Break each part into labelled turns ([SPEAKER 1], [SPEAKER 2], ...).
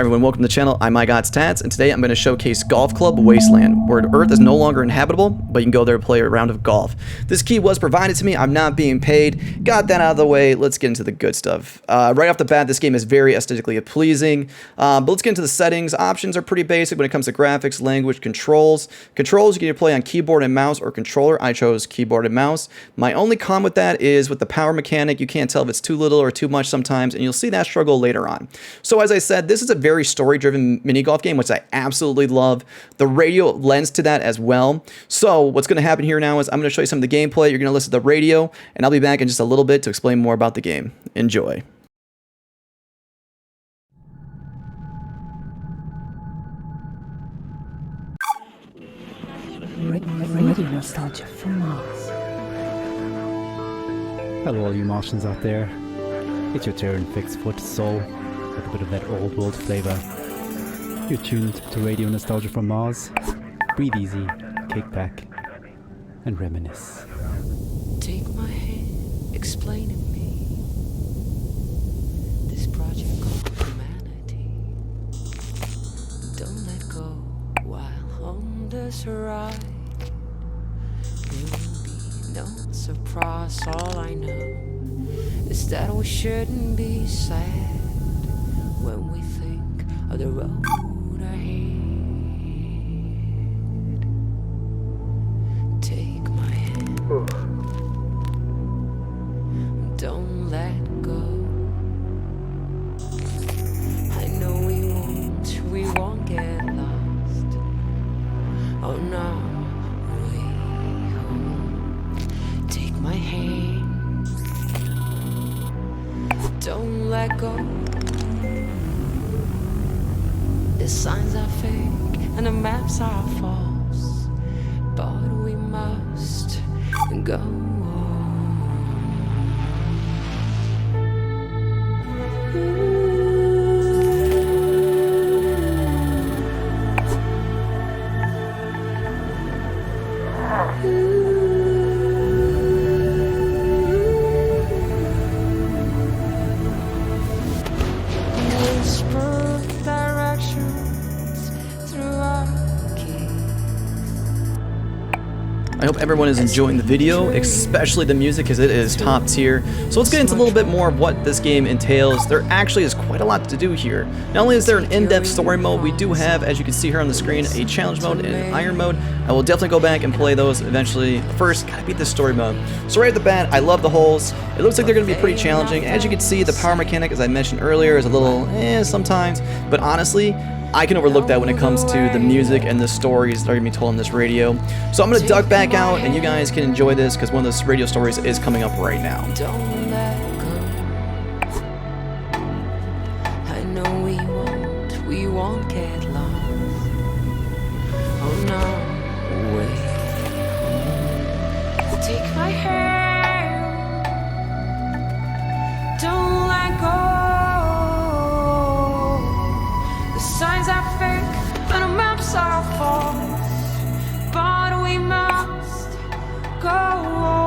[SPEAKER 1] everyone, welcome to the channel. I'm MyGodsTats, and today I'm going to showcase Golf Club Wasteland, where Earth is no longer inhabitable, but you can go there to play a round of golf. This key was provided to me, I'm not being paid. Got that out of the way, let's get into the good stuff. Right off the bat, this game is very aesthetically pleasing, but let's get into the settings. Options are pretty basic when it comes to graphics, language, controls. Controls, you can either play on keyboard and mouse or controller. I chose keyboard and mouse. My only con with that is with the power mechanic, you can't tell if it's too little or too much sometimes, and you'll see that struggle later on. So as I said, this is a very story-driven mini golf game, which I absolutely love. The radio lends to that as well. So what's going to happen here now is I'm going to show you some of the gameplay. You're going to listen to the radio, and I'll be back in just a little bit to explain more about the game. Enjoy.
[SPEAKER 2] Radio nostalgia from Mars.
[SPEAKER 3] Hello all you Martians out there. It's your turn, fixed foot soul, with a bit of that old world flavour. You're tuned to Radio Nostalgia from Mars. Breathe easy, kick back, and reminisce.
[SPEAKER 4] Take my hand, explain to me this project called humanity. Don't let go while on this ride. There will be no surprise. All I know is that we shouldn't be sad when we think of the road ahead. Take my hand. Don't let go. I know we won't get lost. Oh no, we won't. Take my hand. Don't let go. The signs are fake and the maps are false, but we must go on.
[SPEAKER 1] I hope everyone is enjoying the video, especially the music, because it is top tier. So let's get into a little bit more of what this game entails. There actually is quite a lot to do here. Not only is there an in-depth story mode, we do have, as you can see here on the screen, a challenge mode and an iron mode. I will definitely go back and play those eventually. First, gotta beat this story mode. So right at the bat, I love the holes. It looks like they're gonna be pretty challenging. As you can see, the power mechanic, as I mentioned earlier, is a little sometimes, but honestly, I can overlook that when it comes to the music and the stories that are going to be told on this radio. So I'm going to duck back out and you guys can enjoy this because one of those radio stories is coming up right now.
[SPEAKER 4] Don't let go. I know we won't get lost. Oh no, wait. Take my hand. Don't let go. Signs are fake and the maps are false, but we must go on.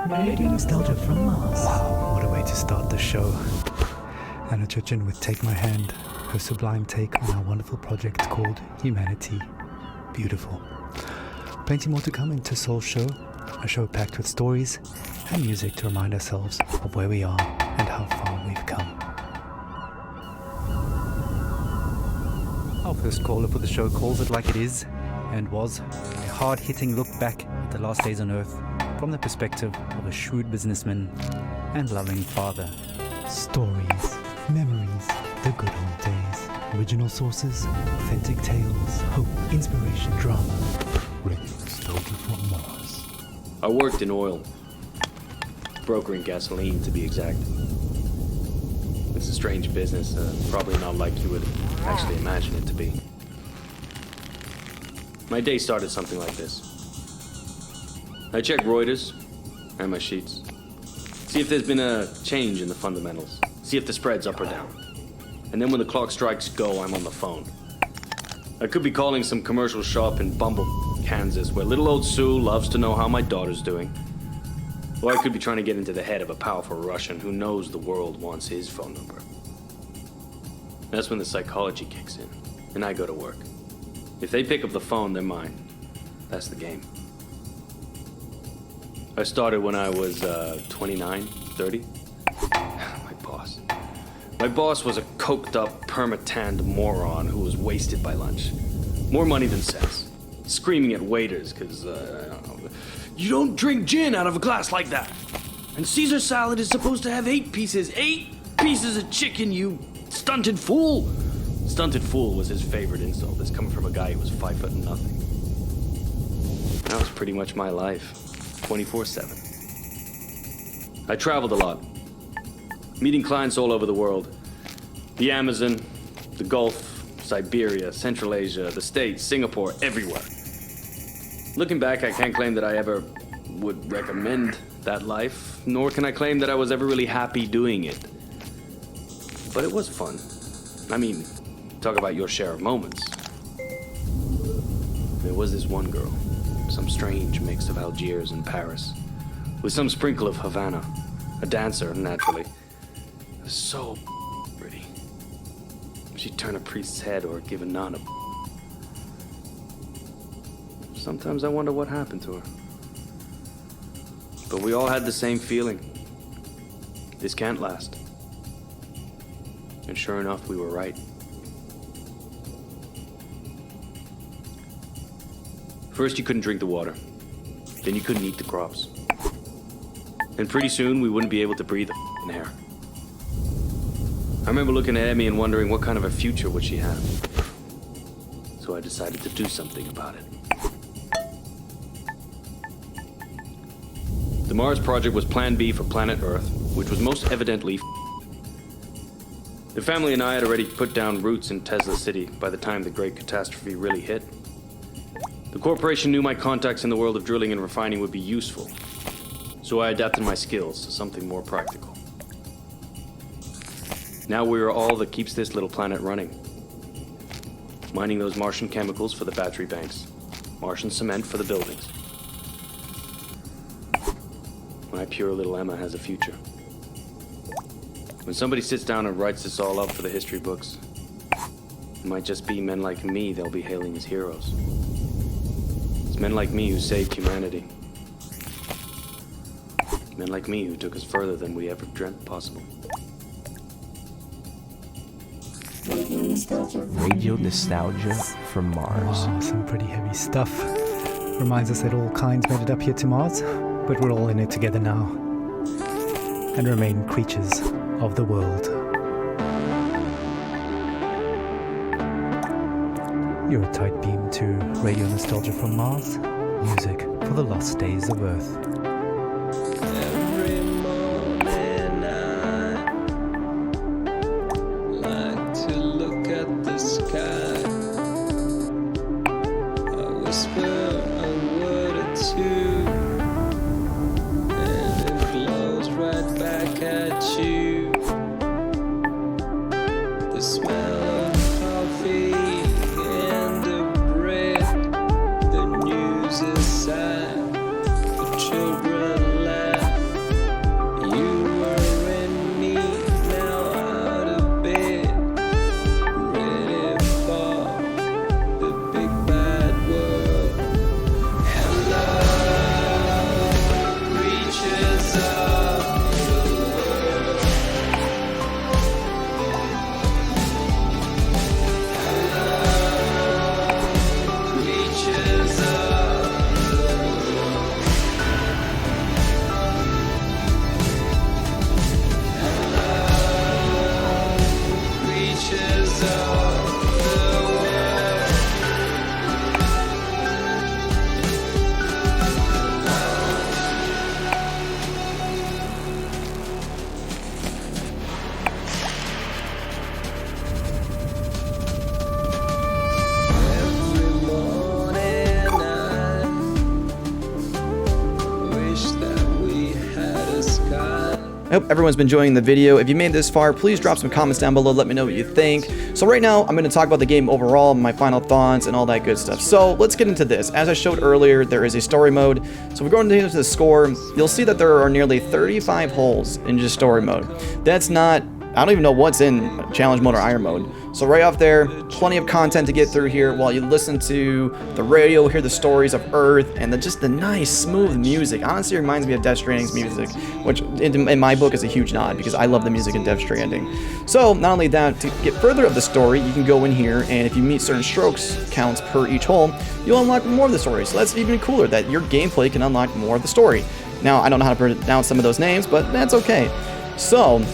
[SPEAKER 2] Radio Nostalgia from Mars.
[SPEAKER 3] Wow, what a way to start the show. Anna Churchin with Take My Hand, her sublime take on our wonderful project called Humanity. Beautiful. Plenty more to come into Soul Show, a show packed with stories and music to remind ourselves of where we are and how far we've come. Our first caller for the show calls it like it is, and was a hard-hitting look back at the last days on Earth from the perspective of a shrewd businessman and loving father. Stories, memories, the good old days. Original sources, authentic tales, hope, inspiration, drama. Radio Nostalgia from Mars.
[SPEAKER 5] I worked in oil, brokering gasoline to be exact. It's a strange business, probably not like you would actually imagine it to be. My day started something like this. I check Reuters and my sheets. See if there's been a change in the fundamentals. See if the spread's up or down. And then when the clock strikes go, I'm on the phone. I could be calling some commercial shop in Bumble, Kansas, where little old Sue loves to know how my daughter's doing. Or I could be trying to get into the head of a powerful Russian who knows the world wants his phone number. That's when the psychology kicks in, and I go to work. If they pick up the phone, they're mine. That's the game. I started when I was 29, 30. My boss was a coked-up, perma-tanned moron who was wasted by lunch. More money than sex. Screaming at waiters because, you don't drink gin out of a glass like that. And Caesar salad is supposed to have 8 pieces. 8 pieces of chicken, you stunted fool. Stunted fool was his favorite insult. This coming from a guy who was 5 foot nothing. That was pretty much my life. 24/7. I traveled a lot. Meeting clients all over the world. The Amazon, the Gulf, Siberia, Central Asia, the States, Singapore, everywhere. Looking back, I can't claim that I ever would recommend that life, nor can I claim that I was ever really happy doing it. But it was fun. I mean, talk about your share of moments. There was this one girl, some strange mix of Algiers and Paris, with some sprinkle of Havana, a dancer, naturally. So pretty. She'd turn a priest's head or give a nun a... Sometimes I wonder what happened to her. But we all had the same feeling. This can't last. And sure enough, we were right. First, you couldn't drink the water. Then you couldn't eat the crops. And pretty soon, we wouldn't be able to breathe the air. I remember looking at Emmy and wondering what kind of a future would she have. So I decided to do something about it. The Mars project was Plan B for planet Earth, which was most evidently The family and I had already put down roots in Tesla City by the time the great catastrophe really hit. The corporation knew my contacts in the world of drilling and refining would be useful, so I adapted my skills to something more practical. Now we are all that keeps this little planet running. Mining those Martian chemicals for the battery banks, Martian cement for the buildings. My pure little Emma has a future. When somebody sits down and writes this all up for the history books, it might just be men like me they'll be hailing as heroes. It's men like me who saved humanity. Men like me who took us further than we ever dreamt possible.
[SPEAKER 6] Radio Nostalgia from Mars.
[SPEAKER 3] Wow, some pretty heavy stuff. Reminds us that all kinds made it up here to Mars, but we're all in it together now. And remain creatures of the world. You're a tight beam to Radio Nostalgia from Mars. Music for the lost days of Earth.
[SPEAKER 7] Every morning I like to look at the sky. I whisper a word or two, and it blows right back at you. The smell of coffee and of bread. The news is sad, the children laugh.
[SPEAKER 1] I hope everyone's been enjoying the video. If you made it this far, please drop some comments down below. Let me know what you think. So right now, I'm going to talk about the game overall, my final thoughts, and all that good stuff. So let's get into this. As I showed earlier, there is a story mode. So if we're going into the score, you'll see that there are nearly 35 holes in just story mode. That's not... I don't even know what's in challenge mode or iron mode. So right off there, plenty of content to get through here while you listen to the radio, hear the stories of Earth, and just the nice, smooth music. Honestly, it reminds me of Death Stranding's music, which in my book is a huge nod because I love the music in Death Stranding. So not only that, to get further of the story, you can go in here, and if you meet certain strokes counts per each hole, you'll unlock more of the story. So that's even cooler, that your gameplay can unlock more of the story. Now, I don't know how to pronounce some of those names, but that's okay. So...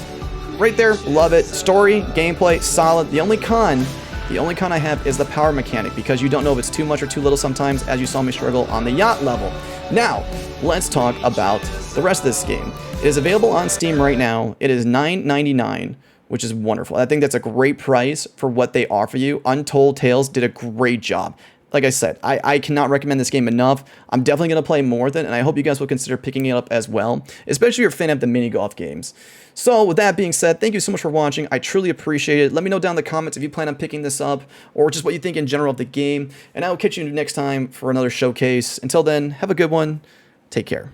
[SPEAKER 1] right there, love it. Story, gameplay, solid. The only con I have is the power mechanic, because you don't know if it's too much or too little sometimes, as you saw me struggle on the yacht level. Now, let's talk about the rest of this game. It is available on Steam right now. It is $9.99, which is wonderful. I think that's a great price for what they offer you. Untold Tales did a great job. Like I said, I cannot recommend this game enough. I'm definitely going to play more with it, and I hope you guys will consider picking it up as well, especially if you're a fan of the mini golf games. So with that being said, thank you so much for watching. I truly appreciate it. Let me know down in the comments if you plan on picking this up, or just what you think in general of the game, and I will catch you next time for another showcase. Until then, have a good one. Take care.